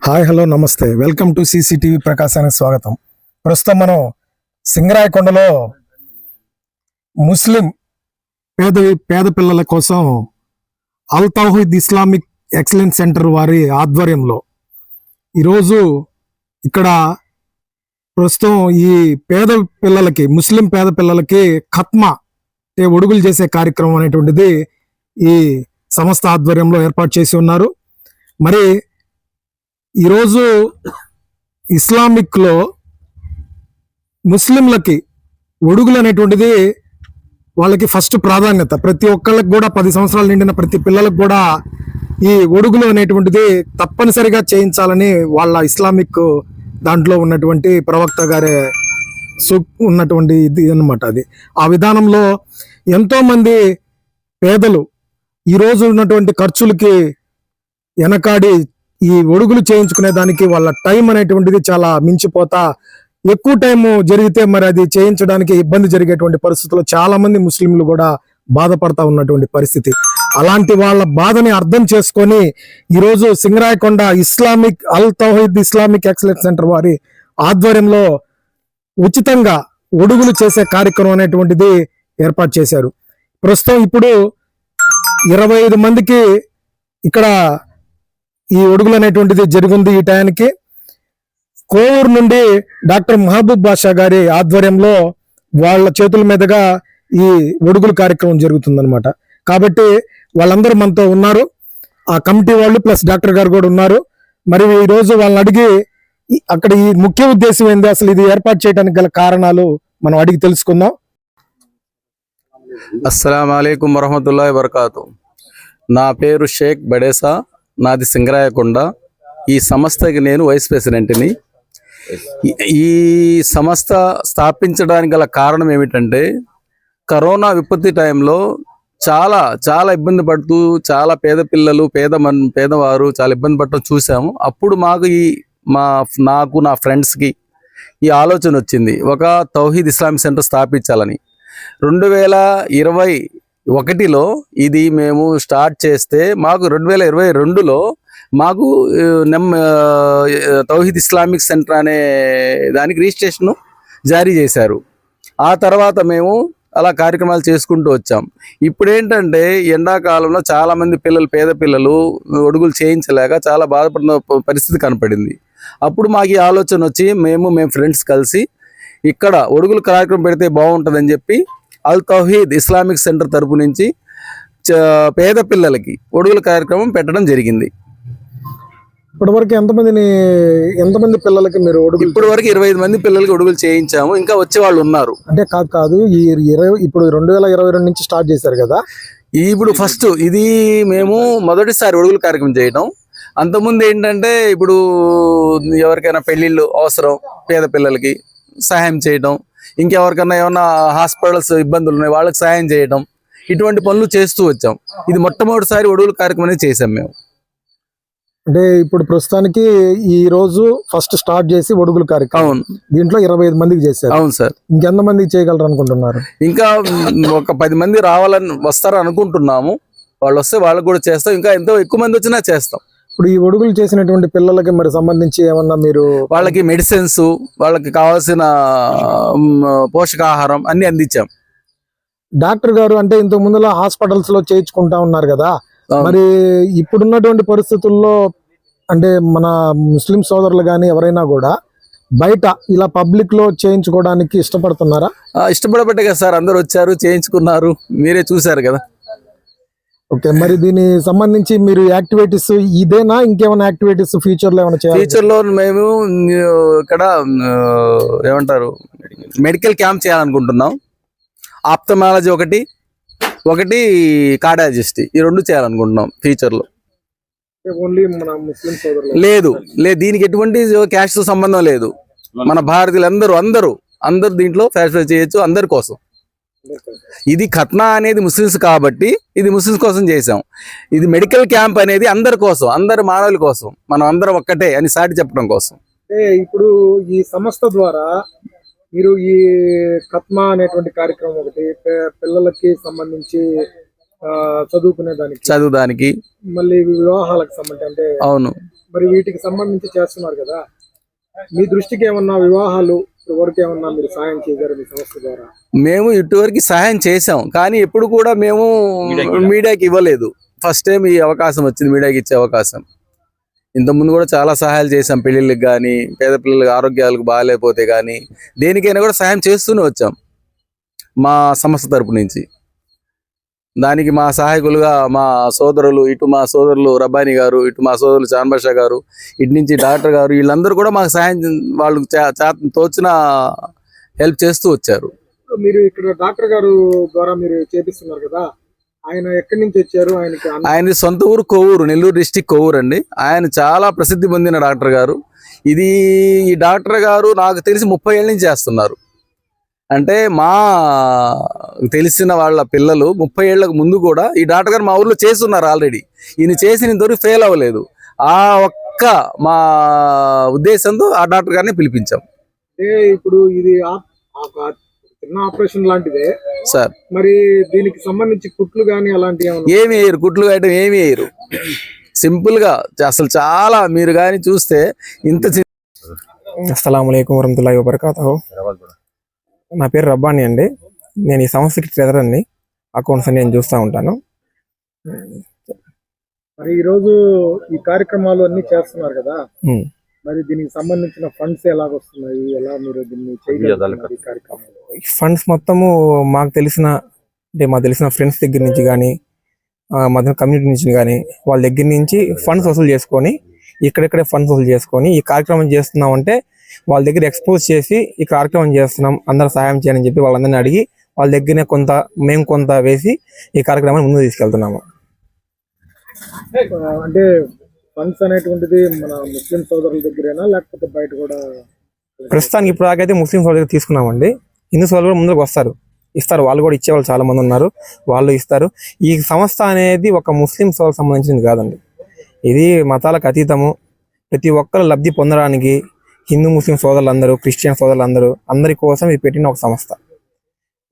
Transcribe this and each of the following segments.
Hi hello నమస్తే welcome to CCTV ప్రకాశానికి స్వాగతం. ప్రస్తుతం మనం సింగరాయకొండలో ముస్లిం పేద పిల్లల కోసం అల్ తౌహీద్ ఇస్లామిక్ ఎక్సలెన్స్ సెంటర్ వారి ఆధ్వర్యంలో ఈరోజు ఇక్కడ ప్రస్తుతం ఈ ముస్లిం పేద పిల్లలకి ఖత్మా ఒడుగులు చేసే కార్యక్రమం అనేటువంటిది ఈ సంస్థ ఆధ్వర్యంలో ఏర్పాటు చేసి ఉన్నారు. మరి ఈరోజు ఇస్లామిక్లో ముస్లింలకి ఒడుగులు అనేటువంటిది వాళ్ళకి ఫస్ట్ ప్రాధాన్యత. ప్రతి ఒక్కళ్ళకి కూడా 10 సంవత్సరాలు నిండిన ప్రతి పిల్లలకు కూడా ఈ ఒడుగులు అనేటువంటిది తప్పనిసరిగా చేయించాలని వాళ్ళ ఇస్లామిక్ దాంట్లో ఉన్నటువంటి ప్రవక్త గారే ఉన్నటువంటి ఇది అన్నమాట. అది ఆ విధానంలో ఎంతోమంది పేదలు ఈరోజు ఉన్నటువంటి ఖర్చులకి వెనకాడి ఈ ఒడుగులు చేయించుకునే దానికి వాళ్ళ టైం అనేటువంటిది చాలా మించిపోతా ఎక్కువ టైం జరిగితే మరి అది చేయించడానికి ఇబ్బంది జరిగేటువంటి పరిస్థితుల్లో చాలా మంది ముస్లింలు కూడా బాధపడతా ఉన్నటువంటి పరిస్థితి. అలాంటి వాళ్ళ బాధని అర్థం చేసుకొని ఈరోజు సింగరాయకొండ అల్ తౌహీద్ ఇస్లామిక్ ఎక్సలెన్స్ సెంటర్ వారి ఆధ్వర్యంలో ఉచితంగా ఒడుగులు చేసే కార్యక్రమం అనేటువంటిది ఏర్పాటు చేశారు. ప్రస్తుతం ఇప్పుడు 25 మందికి ఇక్కడ ఈ ఒడుగులు అనేటువంటిది జరిగింది. ఈ టయానికి కోవూరు నుండి డాక్టర్ మహబూబ్ బాషా గారి ఆధ్వర్యంలో వాళ్ళ చేతుల మీదుగా ఈ ఒడుగుల కార్యక్రమం జరుగుతుందన్నమాట. కాబట్టి వాళ్ళందరూ మనతో ఉన్నారు, ఆ కమిటీ వాళ్ళు ప్లస్ డాక్టర్ గారు కూడా ఉన్నారు. మరి ఈ రోజు వాళ్ళని అడిగి అక్కడ ఈ ముఖ్య ఉద్దేశం ఏంది, అసలు ఇది ఏర్పాటు చేయడానికి గల కారణాలు మనం అడిగి తెలుసుకుందాం. అస్సలాము అలైకుం వరహమతుల్లాహి వబరకాతు. నా పేరు షేక్ బడేసా, నాది సింగరాయకొండ. ఈ సంస్థకి నేను వైస్ ప్రెసిడెంట్ని. ఈ సంస్థ స్థాపించడానికి గల కారణం ఏమిటంటే, కరోనా విపత్తి టైంలో చాలా చాలా ఇబ్బంది పడుతూ చాలా పేద పిల్లలు పేదవారు చాలా ఇబ్బంది పడటం చూసాము. అప్పుడు మాకు నాకు నా ఫ్రెండ్స్కి ఈ ఆలోచన వచ్చింది, ఒక తౌహీద్ ఇస్లామిక్ సెంటర్ స్థాపించాలని. 2021లో ఇది మేము స్టార్ట్ చేస్తే మాకు 2022లో మాకు తౌహీద్ ఇస్లామిక్ సెంటర్ అనే దానికి రిజిస్ట్రేషన్ జారీ చేశారు. ఆ తర్వాత మేము అలా కార్యక్రమాలు చేసుకుంటూ వచ్చాం. ఇప్పుడు ఏంటంటే ఎండాకాలంలో చాలామంది పేద పిల్లలు ఒడుగులు చేయించలేక చాలా బాధపడిన పరిస్థితి కనపడింది. అప్పుడు మాకు ఈ ఆలోచన వచ్చి మేము ఫ్రెండ్స్ కలిసి ఇక్కడ ఒడుగుల కార్యక్రమం పెడితే బాగుంటుందని చెప్పి అల్ తౌహీద్ ఇస్లామిక్ సెంటర్ తరపు నుంచి పేద పిల్లలకి ఒడుగుల కార్యక్రమం పెట్టడం జరిగింది. ఇప్పటివరకు ఎంతమంది పిల్లలకి మీరు ఒడుగులు? ఇప్పటి వరకు 25 మంది పిల్లలకి ఒడుగులు చేయించాము. ఇంకా వచ్చే వాళ్ళు ఉన్నారు. అంటే కాదు ఇప్పుడు 2022 నుంచి స్టార్ట్ చేశారు కదా. ఇప్పుడు ఫస్ట్ ఇది మేము మొదటిసారి ఒడుగుల కార్యక్రమం చేయడం. అంతకుముందు ఏంటంటే ఇప్పుడు ఎవరికైనా పెళ్లిళ్ళు అవసరం, పేద పిల్లలకి సహాయం చేయడం, ఇంకెవరికన్నా ఏమన్నా హాస్పిటల్స్ ఇబ్బందులు ఉన్నాయి వాళ్ళకి సహాయం చేయడం, ఇటువంటి పనులు చేస్తూ వచ్చాం. ఇది మొట్టమొదటిసారి ఒడుగుల కార్యక్రమం అనేది చేసాం మేము. అంటే ఇప్పుడు ప్రస్తుతానికి ఈ రోజు ఫస్ట్ స్టార్ట్ చేసి ఒడుగుల కార్యక్రమం. అవును, దీంట్లో 25 మందికి చేశారు. అవును సార్. ఇంకెంత మందికి చేయగలరు అనుకుంటున్నారు? ఇంకా ఒక 10 మంది వస్తారు అనుకుంటున్నాము. వాళ్ళు వస్తే వాళ్ళకు కూడా చేస్తాం. ఇంకా ఎంతో ఎక్కువ మంది వచ్చినా చేస్తాం. ఇప్పుడు ఈ ఒడుగులు చేసినటువంటి పిల్లలకి మరి సంబంధించి ఏమన్నా మీరు వాళ్ళకి మెడిసిన్స్, వాళ్ళకి కావాల్సిన పోషకాహారం అన్ని అందించాం. డాక్టర్ గారు అంటే ఇంతకు ముందులో హాస్పిటల్స్ లో చేయించుకుంటా ఉన్నారు కదా, మరి ఇప్పుడున్నటువంటి పరిస్థితుల్లో అంటే మన ముస్లిం సోదరులు కానీ ఎవరైనా కూడా బయట ఇలా పబ్లిక్ లో చేయించుకోవడానికి ఇష్టపడుతున్నారా? ఇష్టపడబట్టే కదా సార్ అందరు వచ్చారు, చేయించుకున్నారు, మీరే చూసారు కదా. ఓకే, మరి దీని సంబంధించి మీరు యాక్టివిటీస్ ఇదేనా, ఇంకేమైనా యాక్టివిటీస్ ఫ్యూచర్ లో ఏమైనా చేయాలి? ఫ్యూచర్ లో మేము ఇక్కడ ఏమంటారు మెడికల్ క్యాంప్ చేయాలనుకుంటున్నాం. ఆప్థమాలజీ ఒకటి కార్డియాలజిస్ట్, ఈ 2 చేయాలనుకుంటున్నాం ఫ్యూచర్ లో. ఓన్లీ మన ముస్లిం సోదరులు లేదు, దీనికి ఎటువంటి క్యాష్ తో సంబంధం లేదు. మన భారతీయులు అందరూ దీంట్లో ఫ్యాసిలిటీ చేయొచ్చు, అందరి కోసం. ఇది ఖత్నా అనేది ముస్లిమ్స్ కాబట్టి ఇది ముస్లిమ్స్ కోసం చేసాం. ఇది మెడికల్ క్యాంప్ అనేది అందరి కోసం, అందరి మానవుల కోసం, మనం అందరం ఒక్కటే అని సాటి చెప్పడం కోసం. ఇప్పుడు ఈ సంస్థ ద్వారా మీరు ఈ ఖత్మా అనేటువంటి కార్యక్రమం ఒకటి పిల్లలకి సంబంధించి చదువుకునే దానికి, చదువుదానికి. మళ్ళీ వివాహాలకు సంబంధించి అంటే అవును. మరి వీటికి సంబంధించి చేస్తున్నారు కదా, మీ దృష్టికి ఏమన్నా వివాహాలు వరకు ఏమన్నా మీరు సాయం చేశారు మీ సంస్థ ద్వారా? మేము ఇటువరకు సహాయం చేసాం, కానీ ఎప్పుడు కూడా మేము మీడియాకి ఇవ్వలేదు. ఫస్ట్ టైం ఈ అవకాశం వచ్చింది, మీడియాకి ఇచ్చే అవకాశం. ఇంతకుముందు కూడా చాలా సహాయాలు చేసాం, పెళ్ళిళ్ళకి కానీ, పేద పిల్లలకి ఆరోగ్యాలకు బాగాలేకపోతే కానీ, దేనికైనా కూడా సహాయం చేస్తూనే వచ్చాం మా సంస్థ తరపు నుంచి. దానికి మా సహాయకులుగా మా సోదరులు, ఇటు మా సోదరులు రబ్బానీ గారు, ఇటు మా సోదరులు చాన్బాషా గారు, ఇటు నుంచి డాక్టర్ గారు, వీళ్ళందరూ కూడా మాకు సహాయం, వాళ్ళు తోచిన హెల్ప్ చేస్తూ వచ్చారు. మీరు ఇక్కడ డాక్టర్ గారు ద్వారా మీరు చేపిస్తున్నారు కదా, ఆయన ఎక్కడి నుంచి వచ్చారు? ఆయన సొంత ఊరు కొవ్వూరు, నెల్లూరు డిస్టిక్ కొవ్వూరు అండి. ఆయన చాలా ప్రసిద్ధి పొందిన డాక్టర్ గారు. ఈ డాక్టర్ గారు నాకు తెలిసి 30 ఏళ్ళ నుంచి చేస్తున్నారు. అంటే మా తెలిసిన వాళ్ళ పిల్లలు 30 ఏళ్లకు ముందు కూడా ఈ డాక్టర్ గారు మా ఊర్లో చేస్తున్నారు ఆల్రెడీ. ఈయన చేసిన ఇంతవరకు ఫెయిల్ అవ్వలేదు. ఆ ఒక్క మా ఉద్దేశంతో ఆ డాక్టర్ గారిని పిలిపించాం. ఇప్పుడు ఇది చిన్న ఆపరేషన్ లాంటిదే సార్. మరి దీనికి సంబంధించి కుట్లు కానీ అలాంటివి ఏమి వేయరు, కుట్లు వేయడం ఏమి వేయరు. సింపుల్ గా అసలు చాలా, మీరు కానీ చూస్తే ఇంత. అస్సలాము అలైకుం వరహ్మతుల్లాహి వబరకాతుహు. నా పేరు రబ్బానీ అండి. నేను ఈ సంస్థకి ట్రెజరర్ అండి. అకౌంట్స్ నేను చూస్తూ ఉంటాను. మరి ఈరోజు ఈ కార్యక్రమాలు అన్ని చేస్తున్నారు కదా, మరి దీనికి సంబంధించిన ఫండ్స్ ఎలాగొస్తున్నాయి, ఎలా మీరు దీన్ని చేయగలుగుతున్నారు? ఈ కార్యక్రమాలు ఫండ్స్ మొత్తము మాకు తెలిసిన, అంటే మాకు తెలిసిన ఫ్రెండ్స్ దగ్గర నుంచి కానీ, మా కమ్యూనిటీ నుంచి కానీ, వాళ్ళ దగ్గర నుంచి ఫండ్స్ వసూలు చేసుకొని, ఇక్కడెక్కడే ఫండ్స్ వసూలు చేసుకొని ఈ కార్యక్రమం చేస్తున్నాం. అంటే వాళ్ళ దగ్గర ఎక్స్పోజ్ చేసి ఈ కార్యక్రమం చేస్తున్నాం, అందరూ సహాయం చేయని చెప్పి వాళ్ళందరినీ అడిగి వాళ్ళ దగ్గరనే మేము కొంత వేసి ఈ కార్యక్రమాన్ని ముందుకు తీసుకెళ్తున్నాము. అంటే ఫండ్స్ అనేటువంటిది మన ముస్లిం సోదరుల దగ్గరేనా లేకపోతే బయట కూడా? ప్రస్తుతానికి ఇప్పుడు దాకైతే ముస్లిం సోదరుల దగ్గర తీసుకున్నామండి. హిందూ సోదరులు కూడా ముందుకు ఇస్తారు, వాళ్ళు కూడా ఇచ్చేవాళ్ళు చాలా మంది ఉన్నారు, వాళ్ళు ఇస్తారు. ఈ సంస్థ అనేది ఒక ముస్లిం సోదరులకు సంబంధించింది కాదండి. ఇది మతాలకు అతీతము. ప్రతి ఒక్కరు లబ్ధి పొందడానికి హిందూ ముస్లిం సోదరులందరూ, క్రిస్టియన్ సోదరులందరూ, అందరి కోసం ఇది పెట్టిన ఒక సంస్థ.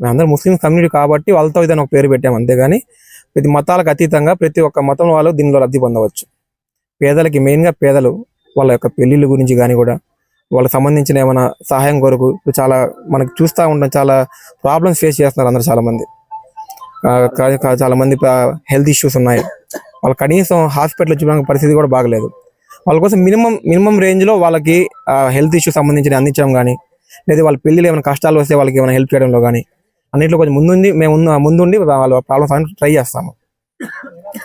మేమందరూ ముస్లిం కమ్యూనిటీ కాబట్టి వాళ్ళతో ఇదని ఒక పేరు పెట్టాము, అంతేగాని ప్రతి మతాలకు అతీతంగా ప్రతి ఒక్క మతం వాళ్ళు దీనిలో లబ్ధి పొందవచ్చు. పేదలకి, మెయిన్గా పేదలు వాళ్ళ యొక్క పెళ్లిళ్ళ గురించి కానీ కూడా, వాళ్ళకి సంబంధించిన ఏమైనా సహాయం కొరకు ఇప్పుడు చాలా మనకు చూస్తూ ఉంటాం, చాలా ప్రాబ్లమ్స్ ఫేస్ చేస్తున్నారు అందరూ. చాలా మంది హెల్త్ ఇష్యూస్ ఉన్నాయి, వాళ్ళు కనీసం హాస్పిటల్ చూడడానికి పరిస్థితి కూడా బాగలేదు. వాళ్ళ కోసం మినిమం రేంజ్లో వాళ్ళకి హెల్త్ ఇష్యూస్ సంబంధించిన అందించడం కానీ, లేదా వాళ్ళ పెళ్ళిలో ఏమైనా కష్టాలు వస్తే వాళ్ళకి ఏమైనా హెల్ప్ చేయడంలో కానీ, అన్నింటిలో కొంచెం ముందుండి వాళ్ళ ప్రాబ్లమ్స్ ట్రై చేస్తాము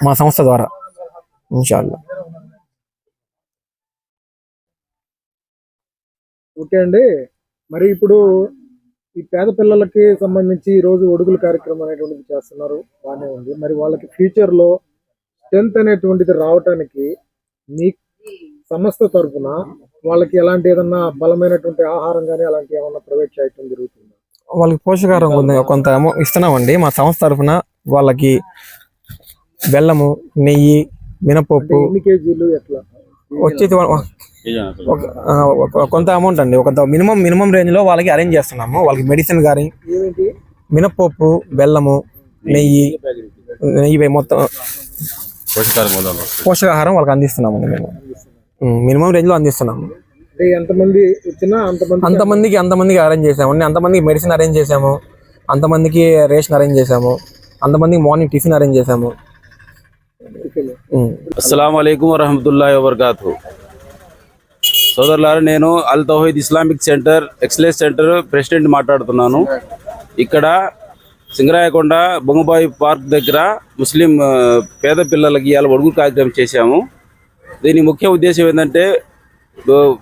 మా సంస్థ ద్వారా, ఇన్షాల్లా. ఓకే అండి. మరి ఇప్పుడు ఈ పేద పిల్లలకి సంబంధించి ఈ రోజు ఒడుగుల కార్యక్రమం అనేటువంటిది చేస్తున్నారు, బాగానే ఉంది. మరి వాళ్ళకి ఫ్యూచర్ లో స్ట్రెంత్ అనేటువంటిది రావడానికి మీ సంస్థ తరఫున వాళ్ళకి ఎలాంటి ఏదన్నా బలమైనటువంటి ఆహారం కానీ అలాంటి ఏమన్నా ప్రొవైడ్ చేయడం జరుగుతుంది? వాళ్ళకి పోషకాహారం కొంత ఇస్తున్నామండి మా సంస్థ తరఫున. వాళ్ళకి బెల్లము, నెయ్యి, మినపప్పు, ఎన్ని కేజీలు ఎట్లా వచ్చేది కొంత అమౌంట్ అండి. ఒక మినిమం రేంజ్ లో వాళ్ళకి అరేంజ్ చేస్తున్నాము. వాళ్ళకి మెడిసిన్ కానీ, మినపప్పు, బెల్లము, నెయ్యి మొత్తం పోషకాహారం వాళ్ళకి అందిస్తున్నాము. మేము మినిమం రేంజ్ లో అందిస్తున్నాము. అంతమందికి అరేంజ్ చేసాము. అంతమందికి మెడిసిన్ అరేంజ్ చేసాము, అంతమందికి రేషన్ అరేంజ్ చేసాము, అంతమందికి మార్నింగ్ టిఫిన్ అరేంజ్ చేసాము. అస్సలాము అలైకుం వరహమతుల్లాహి వబర్కాతు. సోదరులారా, నేను Al Tauheed Islamic centre excellence centre president మాట్లాడుతున్నాను. ఇక్కడ సింగరాయకొండ బొంగబాయి పార్క్ దగ్గర ముస్లిం పేద పిల్లలకి ఇవాళ ఒడుగు కార్యక్రమం చేశాము. దీని ముఖ్య ఉద్దేశం ఏంటంటే,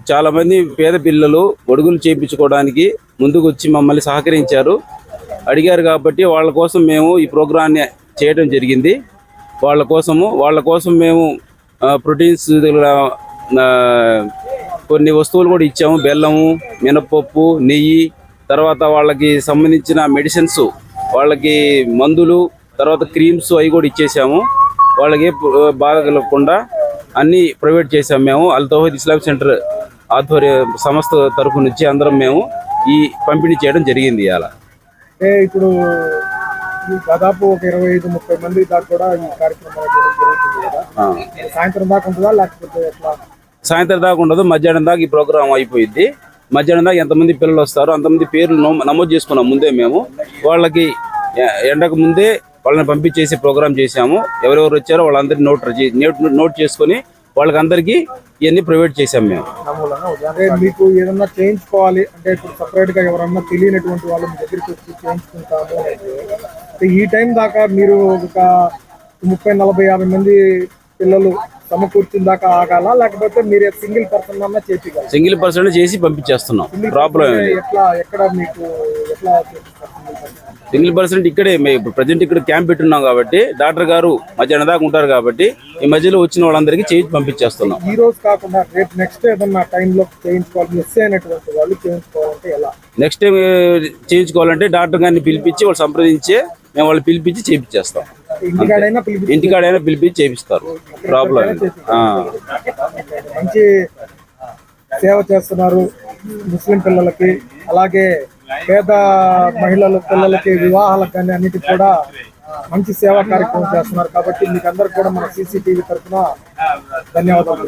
చాలామంది పేద పిల్లలు ఒడుగులు చేయించుకోవడానికి ముందుకు వచ్చి మమ్మల్ని సహకరించారు, అడిగారు. కాబట్టి వాళ్ళ కోసం మేము ఈ ప్రోగ్రాన్ని చేయడం జరిగింది. వాళ్ళ కోసం మేము ప్రోటీన్స్ కొన్ని వస్తువులు కూడా ఇచ్చాము. బెల్లము, మినపప్పు, నెయ్యి, తర్వాత వాళ్ళకి సంబంధించిన మెడిసిన్స్, వాళ్ళకి మందులు, తర్వాత క్రీమ్స్ అవి కూడా ఇచ్చేసాము. వాళ్ళకి బాధ కలగకుండా అన్నీ ప్రొవైడ్ చేసాము. మేము అల్ తౌహీద్ ఇస్లామిక్ సెంటర్ ఆధ్వర్య సంస్థ తరఫు నుంచి అందరం మేము ఈ పంపిణీ చేయడం జరిగింది. ఇవాళ ఇప్పుడు ఈ దాదాపు ఒక 25-30 మంది దాకా కూడా ఈ కార్యక్రమం జరుగుతుంది కదా. ఆ. సాయంత్రం దాకా ఉంటుందా లేకపోతే ఎట్లా? సాయంత్రం దాకా ఉండదు, మధ్యాహ్నం దాకా ఈ ప్రోగ్రాం అయిపోయింది. మధ్యాహ్నం దాకా ఎంతమంది పిల్లలు వస్తారో అంతమంది పేర్లు నమోదు చేసుకున్నాం ముందే మేము. వాళ్ళకి ఎండకు ముందే వాళ్ళని పంపించేసి ప్రోగ్రామ్ చేశాము. ఎవరెవరు వచ్చారో వాళ్ళందరినీ నోట్ చేసుకొని వాళ్ళకి అందరికీ ఇవన్నీ ప్రొవైడ్ చేశాము మేము. అంటే మీకు ఏదన్నా చేయించుకోవాలి అంటే ఇప్పుడు సపరేట్ గా ఎవరన్నా తెలియనటువంటి వాళ్ళు మీ దగ్గరికి వచ్చి చేయించుకుంటాము అంటే ఈ టైం దాకా మీరు ఒక 30-40-50 మంది పిల్లలు సమకూర్చిన దాకా ఆగాల, లేకపోతే మీరు సింగిల్ పర్సన్ అన్నా చేపించాలి? సింగిల్ పర్సన్ చేసి పంపించేస్తున్నాం. ప్రాబ్లం ఏమి ఎట్లా ఎక్కడ మీకు ఎట్లా సింగిల్ పర్సెంట్ ఇక్కడే మేము ప్రజెంట్ ఇక్కడ క్యాంప్ పెట్టున్నాం కాబట్టి డాక్టర్ గారు మధ్యాహ్నం దాకా ఉంటారు కాబట్టి ఈ మధ్యలో వచ్చిన వాళ్ళందరికీ చేయించి పంపించేస్తున్నాం. ఈ రోజు కాకుండా రేపు నెక్స్ట్ ఏదన్నా టైంలో చేయించుకోవాలి, మిస్ అయినటువంటి వాళ్ళు చేయించుకోవాలంటే ఎలా? నెక్స్ట్ టైం చేయించుకోవాలంటే డాక్టర్ గారిని పిలిపించి వాళ్ళు సంప్రదించి మేము వాళ్ళు పిలిపించి చేయించేస్తాం. ఇంటికాడైనా ఇంటికాడైనా పిలిపించి చేపిస్తారు. ప్రాబ్లం మంచి సేవ చేస్తున్నారు ముస్లిం పిల్లలకి, అలాగే పేద మహిళల పిల్లలకి వివాహాలకు కానీ అన్నిటికి కూడా మంచి సేవా కార్యక్రమం చేస్తున్నారు. కాబట్టి మీకు అందరికి కూడా మన CCTV తరఫున ధన్యవాదాలు.